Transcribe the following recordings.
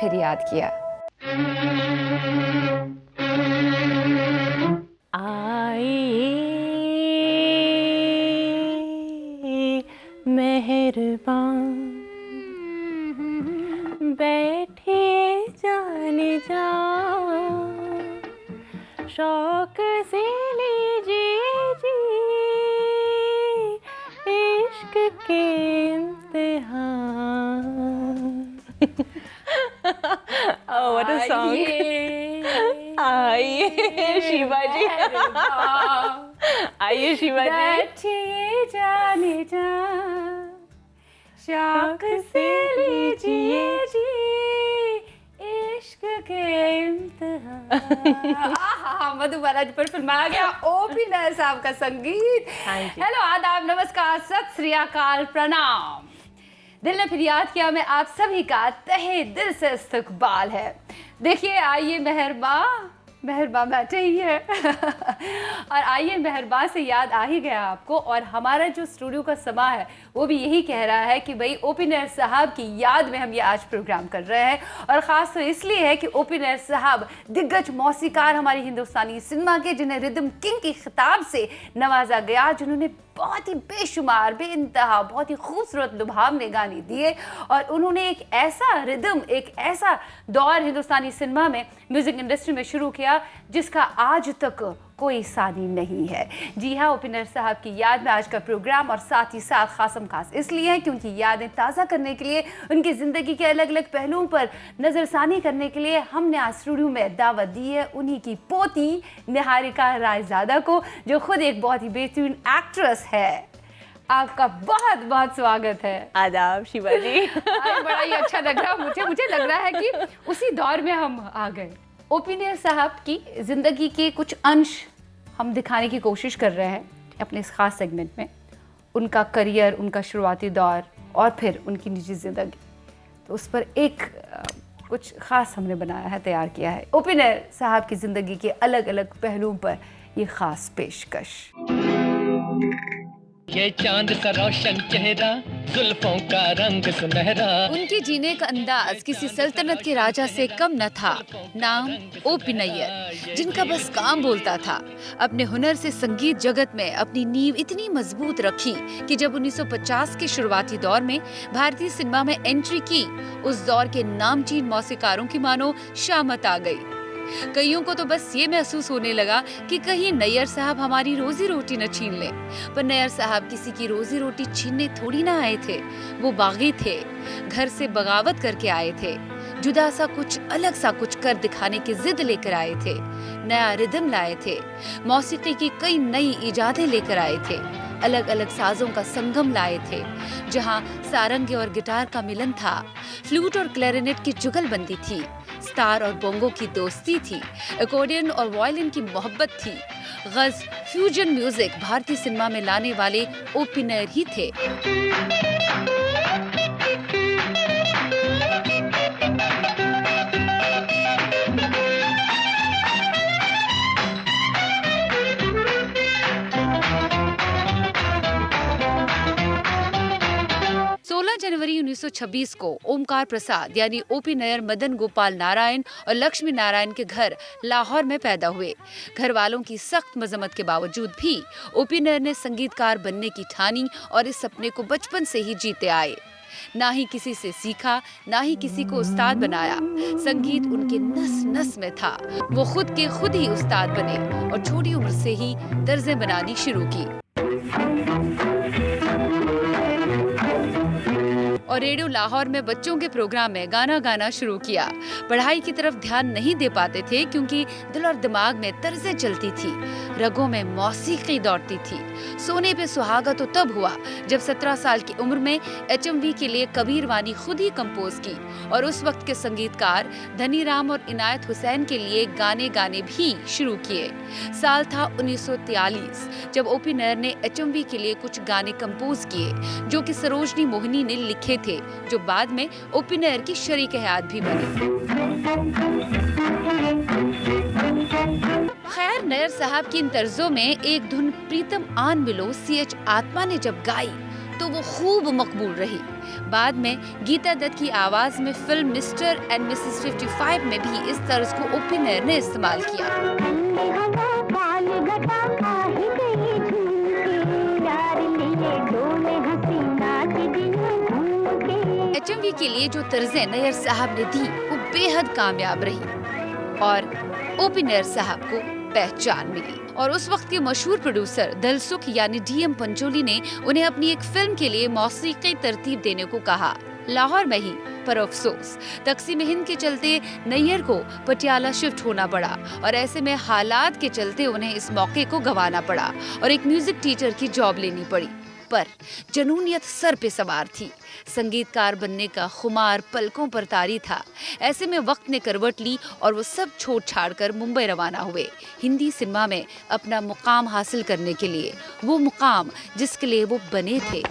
फिर याद किया। आइए मेहरबान बैठिए जाने जा, शौक से लीजिए जी इश्क के इम्तिहान। Oh, what a song! आइए शिवा जी, आइए शिवा जी, बैठिए जाने जा, शौक से लीजिए जी इश्क के इम्तिहान। मधुबाला जी पर फिल्माया गया ओ.पी. नैयर साहब का संगीत। हेलो, आदाब, नमस्कार, सत श्री अकाल, प्रणाम। दिल ने फिर याद किया मैं आप सभी का तहे दिल से इस्तकबाल है। देखिए, आइए मेहरबान बैठे ही है और आइए मेहरबान से याद आ ही गया आपको। और हमारा जो स्टूडियो का समा है वो भी यही कह रहा है कि भाई ओ.पी. नैयर साहब की याद में हम ये आज प्रोग्राम कर रहे हैं। और ख़ास तो इसलिए है कि ओ.पी. नैयर साहब दिग्गज मौसीकार हमारी हिंदुस्तानी सिनेमा के, जिन्हें रिदम किंग की खिताब से नवाजा गया, जिन्होंने बहुत ही बेशुमार, बेइंतहा, बहुत ही खूबसूरत लुभावने गाने दिए। और उन्होंने एक ऐसा रिदम, एक ऐसा दौर हिंदुस्तानी सिनेमा में, म्यूजिक इंडस्ट्री में शुरू किया जिसका आज तक कोई सानी नहीं है। जी हाँ, ओ.पी. नैयर साहब की याद में आज का प्रोग्राम, और साथ ही साथ खासम खास इसलिए है कि उनकी यादें ताज़ा करने के लिए, उनकी ज़िंदगी के अलग अलग पहलुओं पर नज़रसानी करने के लिए हमने आज स्टूडियो में दावत दी है उन्हीं की पोती निहारिका रायजादा को, जो खुद एक बहुत ही बेहतरीन एक्ट्रेस है। आपका बहुत बहुत स्वागत है। आदाब शिवा जी। बड़ा ही अच्छा लग रहा मुझे लग रहा है कि उसी दौर में हम आ गए। ओ.पी. नैयर साहब की ज़िंदगी के कुछ अंश हम दिखाने की कोशिश कर रहे हैं अपने इस खास सेगमेंट में। उनका करियर, उनका शुरुआती दौर और फिर उनकी निजी ज़िंदगी, तो उस पर एक कुछ ख़ास हमने बनाया है, तैयार किया है। ओ.पी. नैयर साहब की ज़िंदगी के अलग अलग पहलुओं पर ये ख़ास पेशकश। ये चांद सा रोशन चेहरा, जुल्फों का रंग सुनहरा। उनके जीने का अंदाज किसी सल्तनत के राजा से कम न था। नाम ओ.पी. नैयर, जिनका बस काम बोलता था। अपने हुनर से संगीत जगत में अपनी नींव इतनी मजबूत रखी कि जब 1950 के शुरुआती दौर में भारतीय सिनेमा में एंट्री की, उस दौर के नामचीन मौसीकारों की मानो शामत आ गई। कईयों को तो बस ये महसूस होने लगा कि कहीं नैयर साहब हमारी रोजी रोटी न छीन लें। पर नैयर साहब किसी की रोजी रोटी छीनने थोड़ी ना आए थे। वो बागी थे, घर से बगावत करके आए थे। जुदा सा कुछ, अलग सा कुछ कर दिखाने की जिद लेकर आए थे। नया रिदम लाए थे, मौसीकी की कई नई इजादें लेकर आए थे। अलग अलग साजों का संगम लाए थे, जहां सारंगी और गिटार का मिलन था, फ्लूट और क्लैरिनेट की जुगलबंदी थी, स्टार और बोंगो की दोस्ती थी, अकॉर्डियन और वायलिन की मोहब्बत थी। गज़ फ्यूजन म्यूजिक भारतीय सिनेमा में लाने वाले ओ.पी. नैयर ही थे। 16 जनवरी 1926 को ओमकार प्रसाद यानी ओ.पी. नैयर मदन गोपाल नारायण और लक्ष्मी नारायण के घर लाहौर में पैदा हुए। घर वालों की सख्त मजम्मत के बावजूद भी ओ.पी. नैयर ने संगीतकार बनने की ठानी और इस सपने को बचपन से ही जीते आए। ना ही किसी से सीखा, ना ही किसी को उस्ताद बनाया। संगीत उनके नस नस में था। वो खुद के खुद ही उस्ताद बने और छोटी उम्र से ही तर्जें बनानी शुरू की और रेडियो लाहौर में बच्चों के प्रोग्राम में गाना गाना शुरू किया। पढ़ाई की तरफ ध्यान नहीं दे पाते थे क्योंकि दिल और दिमाग में तर्जें चलती थी, रगों में मौसीकी दौड़ती थी। सोने पे सुहागा तो तब हुआ जब 17 साल की उम्र में HMV के लिए कबीर वानी खुद ही कंपोज की और उस वक्त के संगीतकार धनी राम और इनायत हुसैन के लिए गाने गाने भी शुरू किए। साल था 1943 जब ओ.पी. नैयर ने HMV के लिए कुछ गाने कंपोज किए जो कि सरोजनी मोहिनी ने लिखे थे, जो बाद में ओ.पी. नैयर की शरीक हयात भी बने। खैर, नैयर साहब की इन तर्जों में एक धुन प्रीतम आन मिलो CH आत्मा ने जब गाई तो वो खूब मकबूल रही। बाद में गीता दत्त की आवाज में फिल्म मिस्टर एंड मिसेस 55 में भी इस तर्ज को ओपी नैयर ने इस्तेमाल किया। HMV के लिए जो तर्जें नैयर साहब ने दी वो बेहद कामयाब रही और ओपी नैयर साहब को पहचान मिली। और उस वक्त के मशहूर प्रोड्यूसर दलसुख यानी DM पंचोली ने उन्हें अपनी एक फिल्म के लिए मौसीकी तरतीब देने को कहा, लाहौर में ही। पर अफसोस तकसीम हिंद के चलते नैयर को पटियाला शिफ्ट होना पड़ा और ऐसे में हालात के चलते उन्हें इस मौके को गंवाना पड़ा और एक म्यूजिक टीचर की जॉब लेनी पड़ी। पर जनूनियत सर पे सवार थी, संगीतकार बनने का खुमार पलकों पर तारी था। ऐसे में वक्त ने करवट ली और वो सब छोड़ छाड़ कर मुंबई रवाना हुए, हिंदी सिनेमा में अपना मुकाम हासिल करने के लिए, वो मुकाम जिसके लिए वो बने थे।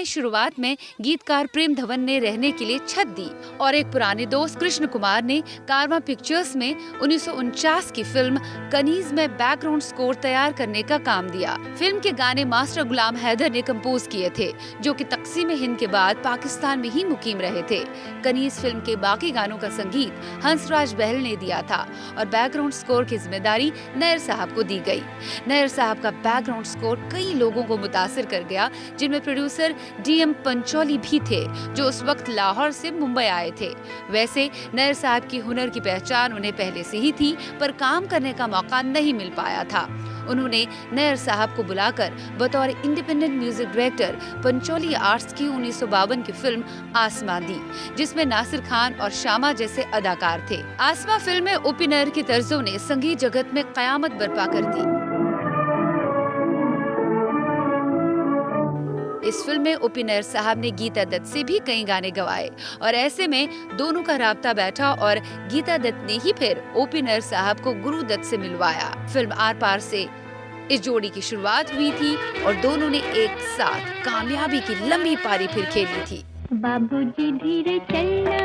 शुरुआत में गीतकार प्रेम धवन ने रहने के लिए छत दी और एक पुराने दोस्त कृष्ण कुमार ने कारवा पिक्चर्स में 1949 की फिल्म कनीज में बैकग्राउंड स्कोर तैयार करने का काम दिया। फिल्म के गाने मास्टर गुलाम हैदर ने कंपोज किए थे, जो कि तकसीम हिंद के बाद पाकिस्तान में ही मुकीम रहे थे। कनीज फिल्म के बाकी गानों का संगीत हंसराज बहल ने दिया था और बैकग्राउंड स्कोर की जिम्मेदारी नैयर साहब को दी गई। नैयर साहब का बैकग्राउंड स्कोर कई लोगों को मुतासिर कर गया, जिनमें प्रोड्यूसर DM पंचोली भी थे, जो उस वक्त लाहौर से मुंबई आए थे। वैसे नैयर साहब की हुनर की पहचान उन्हें पहले से ही थी, पर काम करने का मौका नहीं मिल पाया था। उन्होंने नैयर साहब को बुलाकर बतौर independent music director Pancholi arts की 1952 की फिल्म आसमां दी, जिसमें नासिर खान और शामा जैसे अदाकार थे। आसमां फिल्म में ओपी नैयर की तर्जों ने संगीत जगत में कयामत बर्पा कर दी। इस फिल्म में ओपी नैयर साहब ने गीता दत्त से भी कई गाने गवाए और ऐसे में दोनों का राब्ता बैठा और गीता दत्त ने ही फिर ओपी नैयर साहब को गुरु दत्त से मिलवाया। फिल्म आर पार से इस जोड़ी की शुरुआत हुई थी और दोनों ने एक साथ कामयाबी की लंबी पारी फिर खेली थी। बाबूजी धीरे चलना,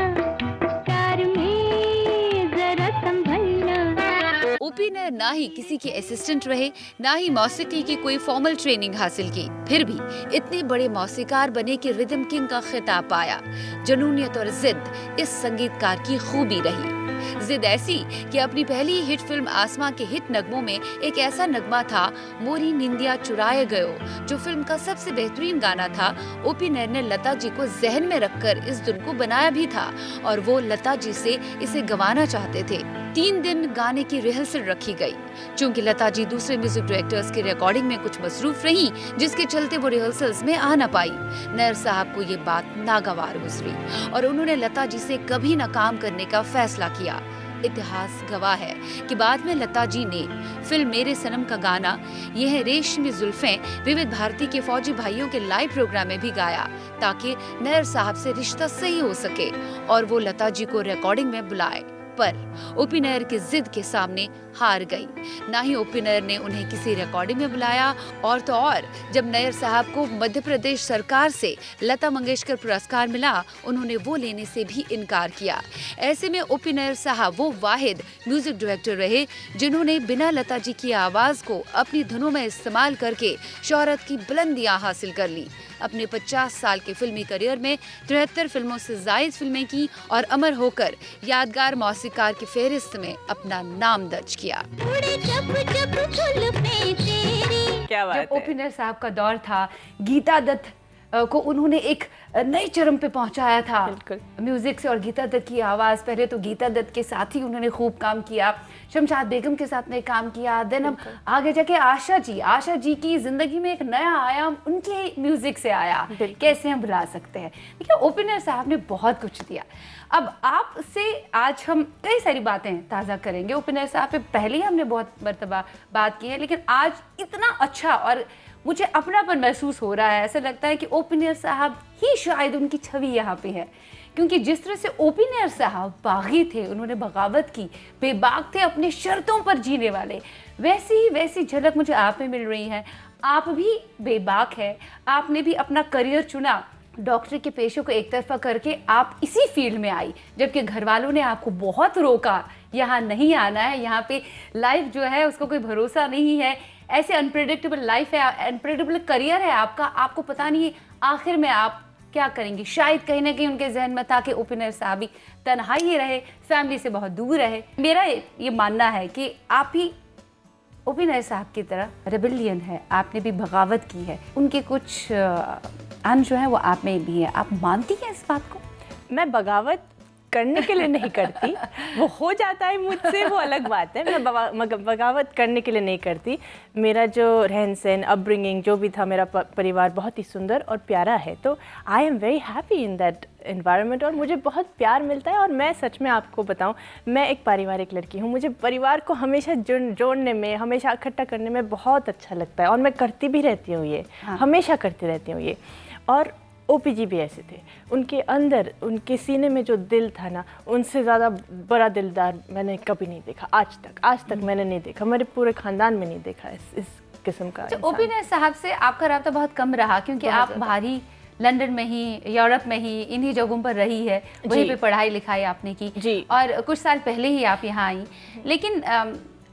कार में जरा संभलना। ओपी ने ना ही किसी के असिस्टेंट रहे, ना ही मौसीकी की कोई फॉर्मल ट्रेनिंग हासिल की, फिर भी इतने बड़े मौसीकार बने कि रिदम किंग का खिताब पाया। जुनूनियत और जिद इस संगीतकार की खूबी रही। जिद ऐसी कि अपनी पहली हिट फिल्म आसमां के हिट नगमों में एक ऐसा नगमा था, मोरी निंदिया चुराए गयो, जो फिल्म का सबसे बेहतरीन गाना था। ओपी नैयर ने लता जी को जहन में रखकर इस धुन को बनाया भी था और वो लता जी से इसे गवाना चाहते थे। 3 दिन गाने की रिहर्सल रखी गई। चूंकि लता जी दूसरे म्यूजिक डायरेक्टर्स की रिकॉर्डिंग में कुछ मसरूफ रही, जिसके चलते वो रिहर्सल्स में आ न पाई। नैयर साहब को ये बात नागवार गुजरी और उन्होंने लता जी से कभी न काम करने का फैसला किया। इतिहास गवाह है कि बाद में लता जी ने फिल्म मेरे सनम का गाना यह रेशमी जुल्फें विविध भारती के फौजी भाइयों के लाइव प्रोग्राम में भी गाया, ताकि नैयर साहब से रिश्ता सही हो सके और वो लता जी को रिकॉर्डिंग में बुलाए। पर ओपी नैयर की जिद के सामने हार गई। ना ही ओपी नैयर ने उन्हें किसी रिकॉर्डिंग में बुलाया और तो और जब नैयर साहब को मध्य प्रदेश सरकार से लता मंगेशकर पुरस्कार मिला, उन्होंने वो लेने से भी इनकार किया। ऐसे में ओपी नैयर साहब वो वाहिद म्यूजिक डायरेक्टर रहे जिन्होंने बिना लता जी की आवाज को अपनी धुनों में इस्तेमाल करके शोहरत की बुलंदियां हासिल कर ली। अपने 50 साल के फिल्मी करियर में 73 फिल्मों से जायद फिल्में की और अमर होकर यादगार मौसीकार की फहरिस्त में अपना नाम दर्ज किया। क्या बात जब ओपी नैयर साहब का दौर था, गीता दत्त को उन्होंने एक नई चरम पे पहुंचाया था म्यूजिक से। और गीता दत्त की आवाज़, पहले तो गीता दत्त के साथ ही उन्होंने खूब काम किया, शमशाद बेगम के साथ ने काम किया, देन अब आगे जाके आशा जी की जिंदगी में एक नया आयाम उनके म्यूजिक से आया, कैसे हम भुला सकते हैं। देखिए, ओपी नैयर साहब ने बहुत कुछ दिया। अब आपसे आज हम कई सारी बातें ताज़ा करेंगे। ओपी नैयर साहब पे पहले ही हमने बहुत मर्तबा बात की है, लेकिन आज इतना अच्छा और मुझे अपनापन महसूस हो रहा है। ऐसा लगता है कि ओपी नैयर साहब ही शायद उनकी छवि यहाँ पे है, क्योंकि जिस तरह से ओपी नैयर साहब बागी थे, उन्होंने बगावत की, बेबाक थे, अपनी शर्तों पर जीने वाले, वैसी झलक मुझे आप में मिल रही है। आप भी बेबाक है, आपने भी अपना करियर चुना, डॉक्टर के पेशे को एक तरफा करके आप इसी फील्ड में आई, जबकि घर वालों ने आपको बहुत रोका, यहाँ नहीं आना है, यहाँ पे लाइफ जो है उसका कोई भरोसा नहीं है, ऐसे अनप्रेडिक्टेबल लाइफ है, अनप्रेडिक्टेबल करियर है आपका, आपको पता नहीं है आखिर में आप क्या करेंगी। शायद कहीं ना कहीं उनके जहन में था कि ओपनर साहब ही तन्हाई ही रहे, फैमिली से बहुत दूर रहे। मेरा ये मानना है कि आप ही ओपनर साहब की तरह रेबेलियन है, आपने भी बगावत की है, उनके कुछ अन जो है वो आप में भी है। आप मानती हैं इस बात को? मैं बगावत करने के लिए नहीं करती, वो हो जाता है मुझसे, वो अलग बात है। मैं बगावत करने के लिए नहीं करती। मेरा जो रहन सहन, अपब्रिंगिंग जो भी था, मेरा परिवार बहुत ही सुंदर और प्यारा है, तो I am very happy in that environment और मुझे बहुत प्यार मिलता है। और मैं सच में आपको बताऊं, मैं एक पारिवारिक लड़की हूं, मुझे परिवार को हमेशा जोड़ने में, हमेशा इकट्ठा करने में बहुत अच्छा लगता है और मैं करती भी रहती हूँ ये। हाँ। हमेशा करती रहती हूँ ये। और ओपीजी भी ऐसे थे, उनके अंदर, उनके सीने में जो दिल था ना, उनसे ज़्यादा बड़ा दिलदार मैंने कभी नहीं देखा आज तक मैंने नहीं देखा, मेरे पूरे ख़ानदान में नहीं देखा इस किस्म का। तो ओपनर साहब से आपका रब्ता बहुत कम रहा, क्योंकि आप बाहरी लंदन में ही, यूरोप में ही, इन्हीं जगहों पर रही है, वहीं पे पढ़ाई लिखाई आपने की जी। और कुछ साल पहले ही आप यहाँ आई, लेकिन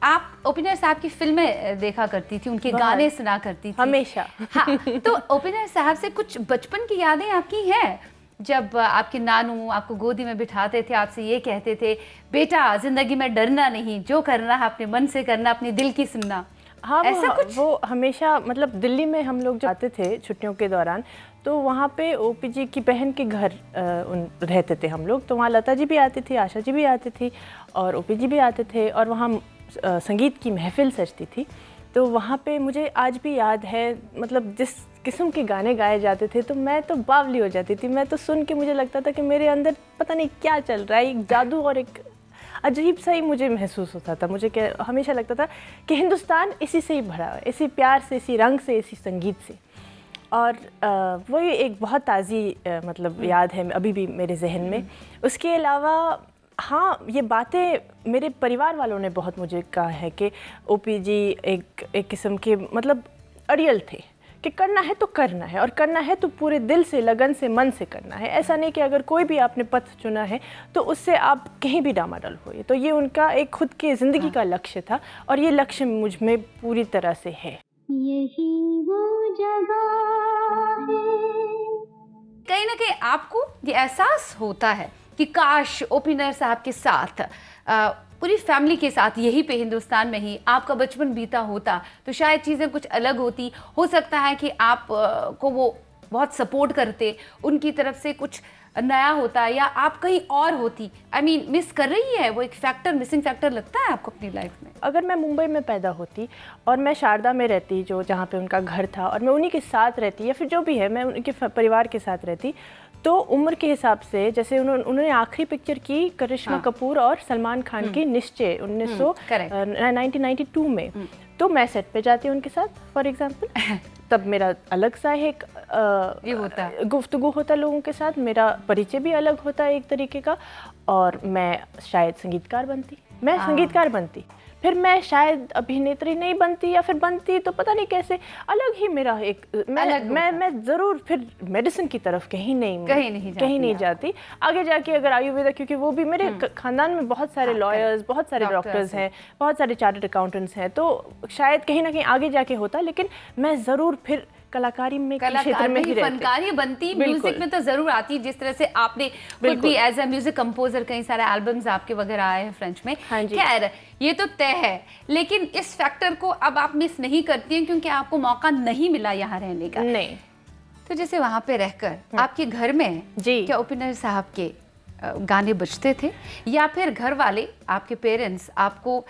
आप ओपनर साहब की फिल्में देखा करती थी, उनके गाने सुना करती थी हमेशा। हाँ, तो ओपनर साहब से कुछ बचपन की यादें आपकी हैं, जब आपके नानू आपको गोदी में बिठाते थे, आपसे ये कहते थे बेटा ज़िंदगी में डरना नहीं, जो करना है अपने मन से करना, अपने दिल की सुनना? हाँ, ऐसा कुछ? वो हमेशा, मतलब दिल्ली में हम लोग जाते थे छुट्टियों के दौरान, तो वहाँ पे ओपीजी की बहन के घर रहते थे हम लोग, तो वहाँ लता जी भी आती थी, आशा जी भी आती थी और ओपीजी भी आते थे, और वहाँ संगीत की महफिल सजती थी। तो वहाँ पे मुझे आज भी याद है, मतलब जिस किस्म के गाने गाए जाते थे, तो मैं तो बावली हो जाती थी। मैं तो सुन के मुझे लगता था कि मेरे अंदर पता नहीं क्या चल रहा है, एक जादू और एक अजीब सा ही मुझे महसूस होता था। मुझे हमेशा लगता था कि हिंदुस्तान इसी से ही भरा है, इसी प्यार से, इसी रंग से, इसी संगीत से। और वही एक बहुत ताज़ी मतलब याद है अभी भी मेरे जहन में। उसके अलावा हाँ, ये बातें मेरे परिवार वालों ने बहुत मुझे कहा है कि ओपीजी एक किस्म के मतलब अड़ियल थे कि करना है तो करना है, और करना है तो पूरे दिल से, लगन से, मन से करना है। ऐसा नहीं कि अगर कोई भी आपने पथ चुना है तो उससे आप कहीं भी डामाडोल होइए। तो ये उनका एक खुद के ज़िंदगी का लक्ष्य था, और ये लक्ष्य मुझ में पूरी तरह से है। यही वो जगह है। कहीं ना कहीं आपको ये एहसास होता है कि काश ओपनर साहब के साथ, पूरी फैमिली के साथ, यहीं पे हिंदुस्तान में ही आपका बचपन बीता होता तो शायद चीज़ें कुछ अलग होती। हो सकता है कि आप को वो बहुत सपोर्ट करते, उनकी तरफ से कुछ नया होता, या आप कहीं और होती। आई मीन, मिस कर रही है वो एक फैक्टर, मिसिंग फैक्टर लगता है आपको अपनी लाइफ में? अगर मैं मुंबई में पैदा होती और मैं शारदा में रहती, जो जहाँ पे उनका घर था, और मैं उन्हीं के साथ रहती, या फिर जो भी है मैं उनके परिवार के साथ रहती, तो उम्र के हिसाब से, जैसे उन्होंने आखिरी पिक्चर की करिश्मा कपूर और सलमान खान की निश्चय 1992 में, तो मैं सेट पे जाती उनके साथ फॉर एग्जांपल। तब मेरा अलग सा एक ये होता, गुफ्तगू होता लोगों के साथ, मेरा परिचय भी अलग होता एक तरीके का, और मैं शायद संगीतकार बनती, फिर मैं शायद अभिनेत्री नहीं बनती, या फिर बनती तो पता नहीं कैसे, अलग ही मेरा एक मैं ज़रूर फिर मेडिसिन की तरफ कहीं नहीं जाती आगे जाके, अगर आयुर्वेदा, क्योंकि वो भी मेरे खानदान में बहुत सारे लॉयर्स, बहुत सारे डॉक्टर्स हैं, बहुत सारे चार्टर्ड अकाउंटेंट्स हैं, तो शायद कहीं ना कहीं आगे जाके होता, लेकिन मैं ज़रूर फिर कलाकारी में, क्षेत्र में ही फनकारी बनती। म्यूजिक में तो जरूर आती, जिस तरह से आपने खुद भी एज ए म्यूजिक कंपोजर कई सारे एल्बम्स आपके वगैरह आए हैं फ्रेंच में। खैर, ये तो तय है, लेकिन इस फैक्टर को अब आप मिस नहीं करती हैं क्योंकि आपको मौका नहीं मिला यहाँ रहने का। नहीं। तो जैसे वहाँ पे रहकर आपके घर में क्या ओपनर साहब के गाने बजते थे, या फिर घर वाले, आपके पेरेंट्स आपको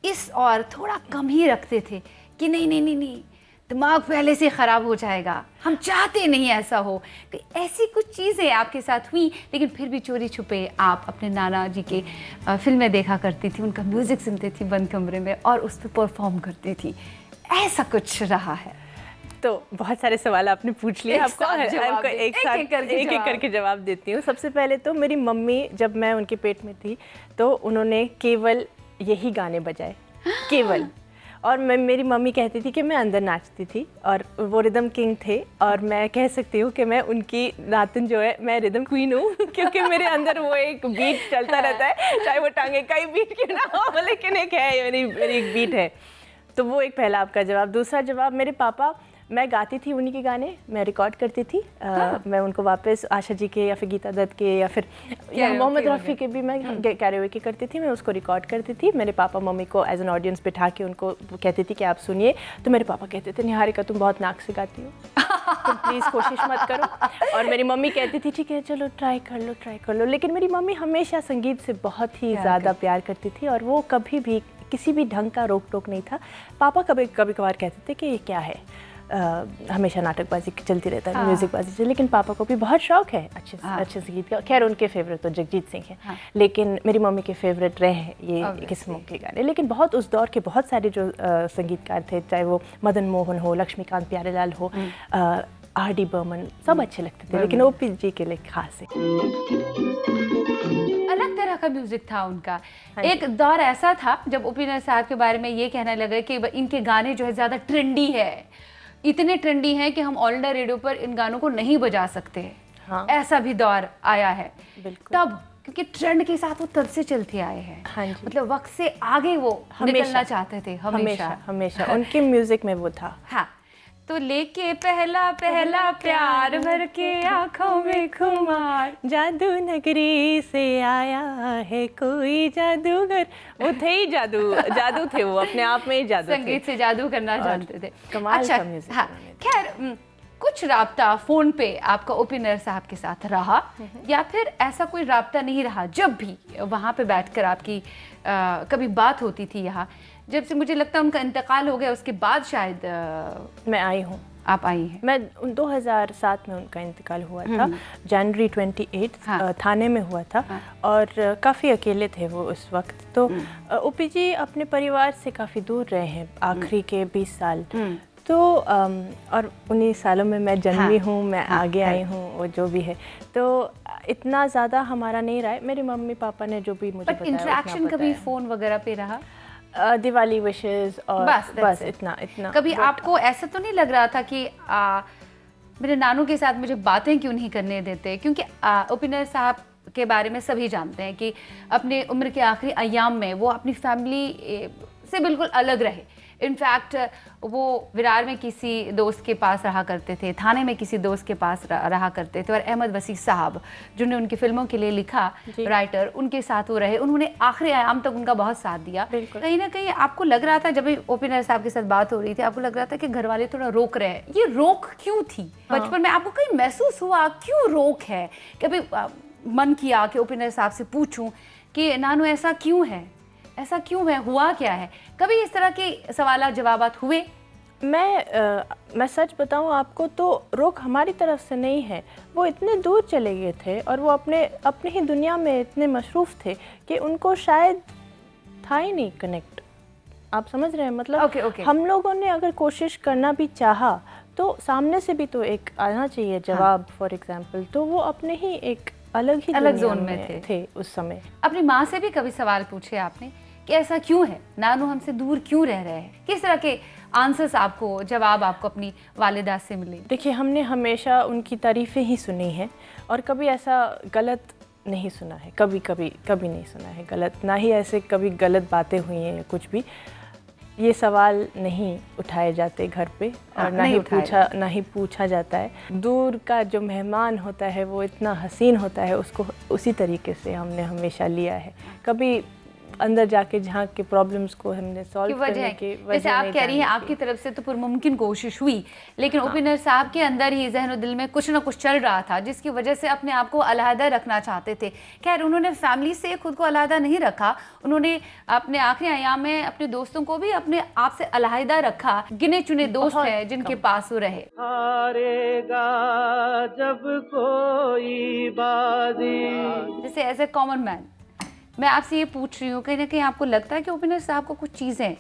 इस और थोड़ा कम ही रखते थे कि नहीं, दिमाग पहले से ख़राब हो जाएगा, हम चाहते नहीं ऐसा हो? कि ऐसी कुछ चीज़ें आपके साथ हुई, लेकिन फिर भी चोरी छुपे आप अपने नाना जी के फिल्में देखा करती थी, उनका म्यूज़िक सुनती थी बंद कमरे में और उस पर परफॉर्म करती थी, ऐसा कुछ रहा है? तो बहुत सारे सवाल आपने पूछ लिए, आपको एक एक करके जवाब देती हूँ। सबसे पहले तो मेरी मम्मी, जब मैं उनके पेट में थी, तो उन्होंने केवल यही गाने बजाए, केवल, और मेरी मम्मी कहती थी कि मैं अंदर नाचती थी और वो रिदम किंग थे और मैं कह सकती हूँ कि मैं उनकी नातिन जो है, मैं रिदम क्वीन हूँ क्योंकि मेरे अंदर वो एक बीट चलता रहता है, चाहे वो टांगे का ही बीट क्यों ना हो, लेकिन एक है मेरी एक बीट है। तो वो एक पहला आपका जवाब। दूसरा जवाब, मेरे पापा, मैं गाती थी उन्हीं के गाने, मैं रिकॉर्ड करती थी। मैं उनको वापस आशा जी के या फिर गीता दत्त के या फिर मोहम्मद रफ़ी के भी मैं कैरियोके करती थी, मैं उसको रिकॉर्ड करती थी। मेरे पापा मम्मी को एज एन ऑडियंस बिठा के उनको कहती थी कि आप सुनिए, तो मेरे पापा कहते थे निहारिका तुम बहुत नाक से गाती हो, तुम प्लीज़ कोशिश मत करो। और मेरी मम्मी कहती थी ठीक है चलो ट्राई कर लो। लेकिन मेरी मम्मी हमेशा संगीत से बहुत ही ज़्यादा प्यार करती थी और वो कभी भी किसी भी ढंग का रोक टोक नहीं था। पापा कभी कभार कहते थे कि ये क्या है, हमेशा नाटकबाजी चलती रहता है, म्यूजिकबाजी, लेकिन पापा को भी बहुत शौक है अच्छे संगीत का। खैर उनके फेवरेट तो जगजीत सिंह हैं, लेकिन मेरी मम्मी के फेवरेट रहे हैं ये किस्मों के गाने। लेकिन बहुत उस दौर के बहुत सारे जो संगीतकार थे, चाहे वो मदन मोहन हो, लक्ष्मीकांत प्यारेलाल हो, आर.डी. बर्मन, सब अच्छे लगते थे, लेकिन ओ.पी. जी के लिए खास है। अलग तरह का म्यूजिक था उनका। एक दौर ऐसा था जब ओ.पी. नैयर साहब के बारे में ये कहने लगे कि इनके गाने जो है ज़्यादा ट्रेंडी है, इतने ट्रेंडी हैं कि हम ऑल इंडिया रेडियो पर इन गानों को नहीं बजा सकते। ऐसा भी दौर आया है तब, क्योंकि ट्रेंड के साथ वो तब से चलते आए हैं। मतलब वक्त से आगे वो निकलना चाहते थे हमेशा उनके म्यूजिक में वो था। हाँ, तो लेके पहला प्यार भर के आंखों में खुमार, जादू नगरी से आया है कोई जादूगर। वो थे ही जादू थे, वो अपने आप में ही जादू संगीत से जादू करना जानते थे। कमाल का म्यूजिक। हाँ, खैर कुछ राब्ता फोन पे आपका ओ.पी. नैयर साहब के साथ रहा या फिर ऐसा कोई राब्ता नहीं रहा? जब भी वहाँ पे बैठकर आपकी कभी बात होती थी, यहाँ जब से मुझे लगता है उनका इंतकाल हो गया उसके बाद शायद मैं आई हूँ। आप आई हैं? मैं 2007 में उनका इंतकाल हुआ था, जनवरी 28 थाने में हुआ था। और काफ़ी अकेले थे वो उस वक्त। तो ओ.पी. जी अपने परिवार से काफ़ी दूर रहे हैं आखिरी के 20 साल। तो और उन्हीं सालों में मैं जन्मी हूँ, मैं आगे आई हूँ, वो जो भी है, तो इतना ज़्यादा हमारा नहीं रहा है। मेरे मम्मी पापा ने जो भी मुझे बताया, इंटरेक्शन कभी फ़ोन वगैरह पे रहा? दिवाली विशेज़ और बस इतना कभी आपको ऐसा तो नहीं लग रहा था कि मेरे नानू के साथ मुझे बातें क्यों नहीं करने देते? क्योंकि ओ.पी. नैयर साहब के बारे में सभी जानते हैं कि अपने उम्र के आखिरी अय्याम में वो अपनी फैमिली से बिल्कुल अलग रहे। इनफैक्ट वो विरार में किसी दोस्त के पास रहा करते थे, थाने में किसी दोस्त के पास रहा करते थे। और अहमद वसी साहब जिन्होंने उनकी फिल्मों के लिए लिखा, राइटर, उनके साथ वो रहे। उन्होंने आखिरी आयाम तक उनका बहुत साथ दिया। कहीं ना कहीं आपको लग रहा था, जब भी ओ.पी. नैयर साहब के साथ बात हो रही थी, आपको लग रहा था कि घर वाले थोड़ा रोक रहे हैं? ये रोक क्यों थी? बचपन में आपको कहीं महसूस हुआ क्यों रोक है? कभी मन किया कि ओ.पी. नैयर साहब से पूछूं कि नानू ऐसा क्यों है, ऐसा क्यों है, हुआ क्या है? कभी इस तरह के सवाल जवाबात हुए? मैं सच बताऊं आपको तो रोक हमारी तरफ से नहीं है। वो इतने दूर चले गए थे और वो अपने ही दुनिया में इतने मशरूफ़ थे कि उनको शायद था ही नहीं कनेक्ट। आप समझ रहे हैं? मतलब हम लोगों ने अगर कोशिश करना भी चाहा तो सामने से भी तो एक आना चाहिए जवाब। फॉर एग्जाम्पल, तो वो अपने ही एक अलग जोन में थे उस समय। अपनी माँ से भी कभी सवाल पूछे आपने कि ऐसा क्यों है, नानू हमसे दूर क्यों रह रहे हैं? किस तरह के आंसर्स आपको, जवाब आपको अपनी वालिदा से मिले? देखिए, हमने हमेशा उनकी तारीफ़ें ही सुनी हैं और कभी ऐसा गलत नहीं सुना है, कभी नहीं सुना है गलत, ना ही ऐसे कभी गलत बातें हुई हैं या कुछ भी। ये सवाल नहीं उठाए जाते घर पे और ना ही पूछा जाता है। दूर का जो मेहमान होता है वो इतना हसीन होता है, उसको उसी तरीके से हमने हमेशा लिया है। कभी अंदर जाके जहाँ के प्रॉब्लम्स को हमने सॉल्व करने की वजह, जैसे आप कह रही हैं आपकी तरफ से तो पुरमुमकिन कोशिश हुई, लेकिन ओ.पी. नैयर साहब के अंदर ही ज़हन और दिल में कुछ ना कुछ चल रहा था जिसकी वजह से अपने आप को अलहदा रखना चाहते थे। खैर, उन्होंने फैमिली से खुद को अलहदा नहीं रखा, उन्होंने अपने आखिरी अय्याम में अपने दोस्तों को भी अपने आप से अलहदा रखा। गिने चुने दोस्त हैं जिनके पास वो रहे। जब कोई बाजी, जैसे एज ए कॉमन मैन मैं आपसे ये पूछ रही हूँ, कहीं ना कहीं आपको लगता है कि ओ.पी. नैयर साहब को कुछ चीज़ें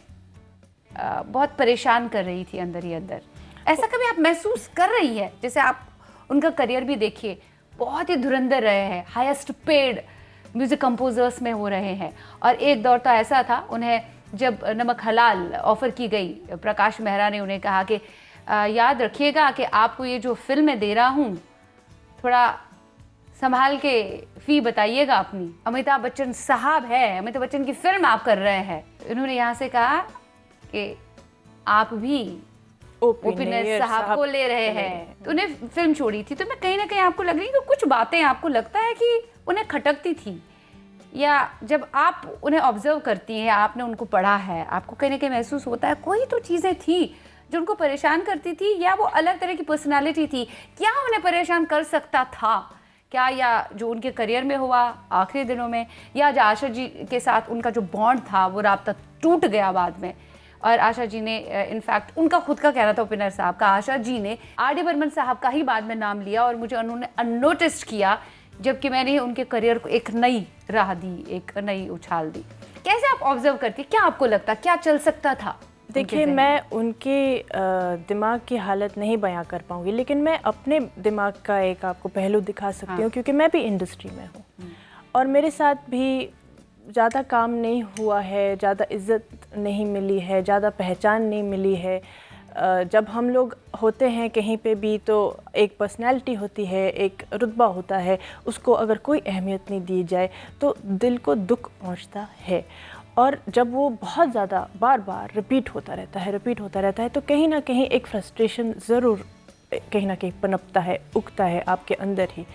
बहुत परेशान कर रही थी अंदर ही अंदर? ऐसा कभी आप महसूस कर रही है? जैसे आप उनका करियर भी देखिए, बहुत ही धुरंधर रहे हैं, हाईएस्ट पेड म्यूज़िक कंपोजर्स में हो रहे हैं। और एक दौर तो ऐसा था, उन्हें जब नमक हलाल ऑफ़र की गई, प्रकाश मेहरा ने उन्हें कहा कि याद रखिएगा कि आपको ये जो फिल्म मैं दे रहा हूँ, थोड़ा संभाल के फ़ी बताइएगा अपनी। अमिताभ बच्चन साहब है, अमिताभ बच्चन की फिल्म आप कर रहे हैं। उन्होंने यहाँ से कहा कि आप भी ओपी नैयर साहब को ले रहे हैं, तो उन्हें फिल्म छोड़ी थी। तो मैं कहीं ना कहीं आपको लग रही है कि कुछ बातें आपको लगता है कि उन्हें खटकती थी, या जब आप उन्हें ऑब्जर्व करती हैं, आपने उनको पढ़ा है, आपको कहीं ना कहीं महसूस होता है कोई तो चीज़ें थी जो उनको परेशान करती थी, या वो अलग तरह की पर्सनालिटी थी, क्या उन्हें परेशान कर सकता था क्या, या जो उनके करियर में हुआ आखिरी दिनों में, या जो आशा जी के साथ उनका जो बॉन्ड था वो राब्ता टूट गया बाद में। और आशा जी ने इनफैक्ट उनका खुद का कहना था, ओपी नैयर साहब का, आशा जी ने आर.डी. बर्मन साहब का ही बाद में नाम लिया और मुझे उन्होंने अननोटिस्ड किया, जबकि मैंने उनके करियर को एक नई राह दी, एक नई उछाल दी। कैसे आप ऑब्जर्व करके, क्या आपको लगता क्या चल सकता था? देखिए, मैं उनके दिमाग की हालत नहीं बयां कर पाऊंगी, लेकिन मैं अपने दिमाग का एक आपको पहलू दिखा सकती हूँ, क्योंकि मैं भी इंडस्ट्री में हूँ और मेरे साथ भी ज़्यादा काम नहीं हुआ है, ज़्यादा इज़्ज़त नहीं मिली है, ज़्यादा पहचान नहीं मिली है। जब हम लोग होते हैं कहीं पे भी तो एक पर्सनैलिटी होती है, एक रुतबा होता है, उसको अगर कोई अहमियत नहीं दी जाए तो दिल को दुख पहुंचता है। और जब वो बहुत ज़्यादा बार बार रिपीट होता रहता है तो कहीं ना कहीं एक फ्रस्ट्रेशन ज़रूर कहीं ना कहीं पनपता है, उगता है आपके अंदर ही।